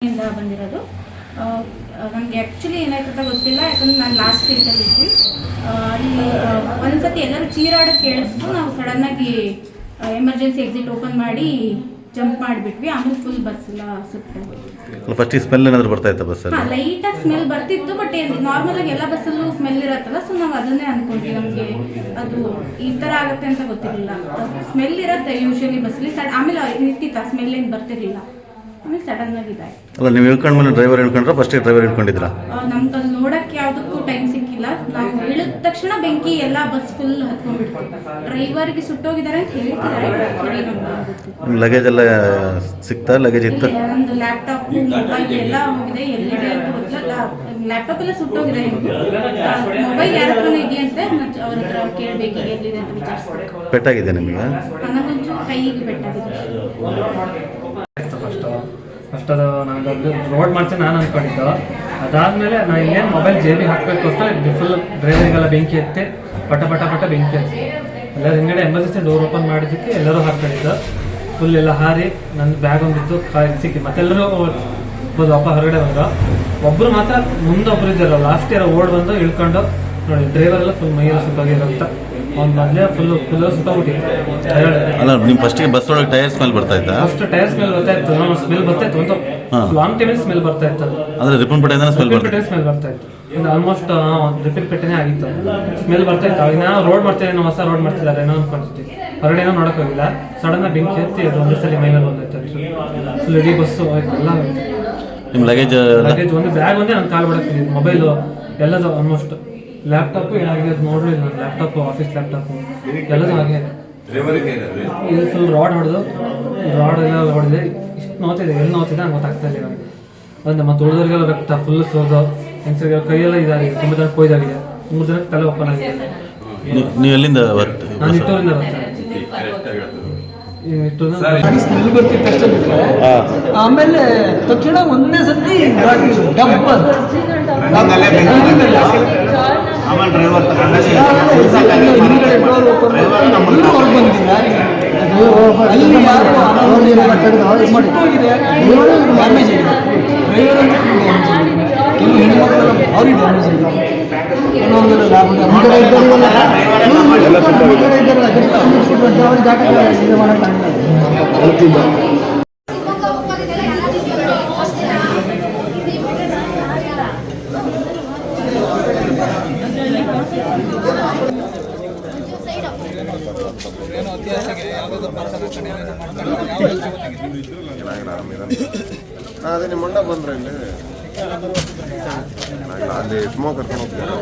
ಇಂದ ಬಂದಿರೋದು. ನನಗೆ ಆ್ಯಕ್ಚುಲಿ ಏನಾಯ್ತು ಅಂತ ಗೊತ್ತಿಲ್ಲ, ಯಾಕಂದ್ರೆ ನಾನು ಲಾಸ್ಟ್ ಸೀಟಲ್ಲಿ ಇದ್ವಿ. ಅಲ್ಲಿ ಒಂದ್ಸತಿ ಎಲ್ಲರೂ ಚೀರಾಡೋದು ಕೇಳಿಸ್ತು. ನಾವು ಸಡನ್ನಾಗಿ ಎಮರ್ಜೆನ್ಸಿ ಎಕ್ಸಿಟ್ ಓಪನ್ ಮಾಡಿ ಜಂಪ್ ಮಾಡಿಬಿಟ್ವಿ. ಆಮೇಲೆ ಫುಲ್ ಬಸ್ ಎಲ್ಲ ಸುತ್ತ. ಫಸ್ಟ್ ಸ್ಮೆಲ್ ಏನಾದರೂ ಬರ್ತಾ ಇತ್ತು ಬಸ್ಸಲ್ಲಿ? ಹಾಂ, ಲೈಟಾಗಿ ಸ್ಮೆಲ್ ಬರ್ತಿತ್ತು. ಬಟ್ ನಾರ್ಮಲಾಗಿ ಎಲ್ಲ ಬಸ್ಸಲ್ಲೂ ಸ್ಮೆಲ್ ಇರತ್ತಲ್ಲ, ಸೊ ನಾವು ಅದನ್ನೇ ಅಂದ್ಕೊಂಡ್ವಿ. ನಮಗೆ ಅದು ಈ ಥರ ಆಗುತ್ತೆ ಅಂತ ಗೊತ್ತಿರಲಿಲ್ಲ. ಸ್ಮೆಲ್ ಇರುತ್ತೆ ಯೂಶಲಿ ಬಸ್ಸಲ್ಲಿ. ಆಮೇಲೆ ನಿಂತಿತ್ತು, ಆ ಸ್ಮೆಲ್ ಏನು ಬರ್ತಿರಲಿಲ್ಲ. ಆಮೇಲೆ ಸಡನ್ ಆಗಿ ಇದಾಯ್ತು. ಅಲ್ಲ, ನೀವು ಇಳ್ಕೊಂಡ ಮೇಲೆ ಡ್ರೈವರ್ ಇಳ್ಕೊಂಡ್ರೆ ಫಸ್ಟ್ ಡ್ರೈವರ್ ಇಳ್ಕೊಂಡಿದ್ರಾ? ನಮ್ಗೆ ಅಲ್ಲಿ ನೋಡಕ್ಕೆ ಯಾವುದಕ್ಕೂ ಟೈಮ್ ಸಿಕ್ಕಿಲ್ಲ. ನಾವು ಇಳಿದ ತಕ್ಷಣ ಬೆಂಕಿ ಎಲ್ಲ ಬಸ್ ಫುಲ್ ಹತ್ಕೊಂಡ್ಬಿಡ್ತು. ಡ್ರೈವರ್ಗೆ ಸುಟ್ಟೋಗಿದ್ದಾರೆ ಅಂತ ಹೇಳ್ತಿದ್ದಾರೆ. ನಿಮ್ಮ ಲಗೇಜ್ ಎಲ್ಲ ಸಿಕ್ತಾ? ಲಗೇಜ್ ಇತ್ತು? ನಮ್ದು ಲ್ಯಾಪ್ಟಾಪ್, ಮೊಬೈಲ್ ಎಲ್ಲ ಹೋಗಿದೆ. ಎಲ್ಲಿದೆ ಅಂತ ಗೊತ್ತಿಲ್ಲ. ಲ್ಯಾಪ್ಟಾಪ್ ಎಲ್ಲ ಸುಟ್ಟೋಗಿದೆ. ಮೊಬೈಲ್ ಯಾರ ಹತ್ರನೂ ಇದೆಯಂತೆ. ಅವ್ರ ಹತ್ರ ಕೇಳಬೇಕು ಎಲ್ಲಿದೆ ಅಂತ ವಿಚಾರಿಸ್ಬೇಕು. ಪೆಟ್ಟಾಗಿದೆ ನಿಮಗೆ? ನನಗೊಂಚೂರು ಕೈಗೆ ಪೆಟ್ಟಾಗಿದೆ. ಫಸ್ಟ್ ಅದು ನನಗೆ ರೋಡ್ ಮಾಡ್ತೀನಿ ನಾನು ಅಂದ್ಕೊಂಡಿದ್ದು. ಅದಾದಮೇಲೆ ನಾನು ಇನ್ನೇನು ಮೊಬೈಲ್ ಜೇಬಿಗೆ ಹಾಕಬೇಕು ಅಂತ ಫುಲ್ ಡ್ರೈವರಿಗೆಲ್ಲ ಬೆಂಕಿ ಎತ್ತಿ ಪಟ ಬೆಂಕಿ ಹಚ್ಚಿ ಎಲ್ಲರೂ ಹಿಂಗಡೆ ಎಮರ್ಜೆನ್ಸಿ ಡೋರ್ ಓಪನ್ ಮಾಡಿದ್ದಕ್ಕೆ ಎಲ್ಲರೂ ಹಾಕ್ಕೊಂಡಿದ್ದು. ಫುಲ್ ಎಲ್ಲ ಹಾರಿ ನನ್ನ ಬ್ಯಾಗ್ ಒಂದಿತ್ತು ಸಿಕ್ಕಿ ಮತ್ತೆಲ್ಲರೂ ವಾಪ ಹೊರಗಡೆ ಬಂದರು. ಒಬ್ಬರು ಮಾತ್ರ ಮುಂದೊಬ್ರು ಇದ್ದಾರ ಲಾಸ್ಟ್ ಇಯರ್ ಓಡ್ ಬಂದು ಇಳ್ಕೊಂಡು ನೋಡಿ ಡ್ರೈವರ್ ಎಲ್ಲ ಫುಲ್ ಮೈಯೆಲ್ಲ ಸುಟ್ಟೋಗಿರೋಂಥ ಅವ್ನು ಮೊದಲೇ ಫುಲ್ ಸುಟ್ಟೋಗ್ಬಿಟ್ಟಿತ್ತು. ಅಲ್ಲ, ನಿಮ್ಮ ಫಸ್ಟಿಗೆ ಬಸ್ ಒಳಗೆ ಟೈರ್ ಸ್ಮೆಲ್ ಬರ್ತಾ ಇತ್ತಾ? ಫಸ್ಟ್ ಟೈರ್ ಸ್ಮೆಲ್ ಬರ್ತಾ ಇತ್ತು. ಸ್ಮೆಲ್ ಬರ್ತಾ ಇತ್ತು ಒಂದು ಲಾಂಗ್ ಟೈಮಲ್ಲಿ ಸ್ಮೆಲ್ ಬರ್ತಾ ಇತ್ತು. ಅಂದ್ರೆ ರಿಪನ್ ಪೆಟ್ಟಿಂದ ಸ್ಮೆಲ್ ಬರ್ತಾ ಇತ್ತು. ಆಲ್ಮೋಸ್ಟ್ ರಿಪೀಟ್ ಪೆಟ್ಟಿನೇ ಆಗಿತ್ತು. ಸ್ಮೆಲ್ ಬರ್ತಾ ಇತ್ತು. ಅವಾಗ ನಾವು ರೋಡ್ ಮಾಡ್ತಿದ್ದೇವೆ, ಹೊಸ ರೋಡ್ ಮಾಡ್ತಿದ್ದಾರೆ ಏನೋ ಅನ್ಕೊಂಡಿರ್ತೀವಿ. ಹೊರಗಡೆ ಏನೋ ನೋಡಕ್ ಹೋಗಿಲ್ಲ. ಸಡನ್ ಆಗಿ ಬೆಂಕಿ ಎತ್ತಿ ಅದು ಒಂದೇ ಸಲ ಮೈಮೇಲೆ ಬಂದೈತೆ. ಫುಲ್ ಇಡೀ ಬಸ್ಸು ಎಲ್ಲ ನಿಮ್ಮ ಲಗೇಜ್ ಒಂದು ಬ್ಯಾಗ್ ಒಂದೇ ನಾನು ಕಾಲು ಬಿಡಕ್ಕೆ ಮೊಬೈಲು ಎಲ್ಲದು ಆಲ್ಮೋಸ್ಟ್. ಲ್ಯಾಪ್ಟಾಪು ಏನಾಗಿದೆ ಅದು ನೋಡಲಿಲ್ಲ ನಾನು. ಲ್ಯಾಪ್ಟಾಪು ಆಫೀಸ್ ಲ್ಯಾಪ್ಟಾಪು ಎಲ್ಲದೂ ಹಾಗೆ. ಇದು ಫುಲ್ ರಾಡ್ ಹೊಡೆದು ರಾಡ್ ಎಲ್ಲ ಹೊಡೆದೆ. ಇಷ್ಟು ನೋತಿದೆ, ಎಲ್ಲಿ ನೋತಿದೆ ನಂಗೆ ಗೊತ್ತಾಗ್ತಾ ಇಲ್ಲ ನನಗೆ. ಒಂದು ಮತ್ತು ಉಳಿದವ್ರಿಗೆಲ್ಲ ರಕ್ತ ಫುಲ್ ಸೋದು, ಹೆಂಗಸರಿಗೆ ಕೈಯೆಲ್ಲ ಇದಾಗಿದೆ. ತುಂಬ ಜನ ಕೊಯ್ದಾಗಿದೆ. 3 ಜನಕ್ಕೆ ತಲೆ ಓಪನ್ ಆಗಿದೆ. ನೀವು ಎಲ್ಲಿಂದ? ನಾನು ಇಟ್ಟೂರಿಂದ ಬರ್ತೀನಿ. ಸ್ಮೆಲ್ ಬರ್ತಿತ್ತು ಅಷ್ಟೇ ಬಿಟ್ಟರೆ ಆಮೇಲೆ ತಕ್ಷಣ ಒಂದೇ ಸತಿ ಡಬ್ಬ ಅದೇ ನಿಮ್ಮ ಮಂಡ ಬಂದ್ರೆ ಇಲ್ಲಿ ಅಲ್ಲಿ ಸ್ಮೋಕ್ ಕರ್ಕೊಂಡು ಹೋಗ್ತಾರೆ.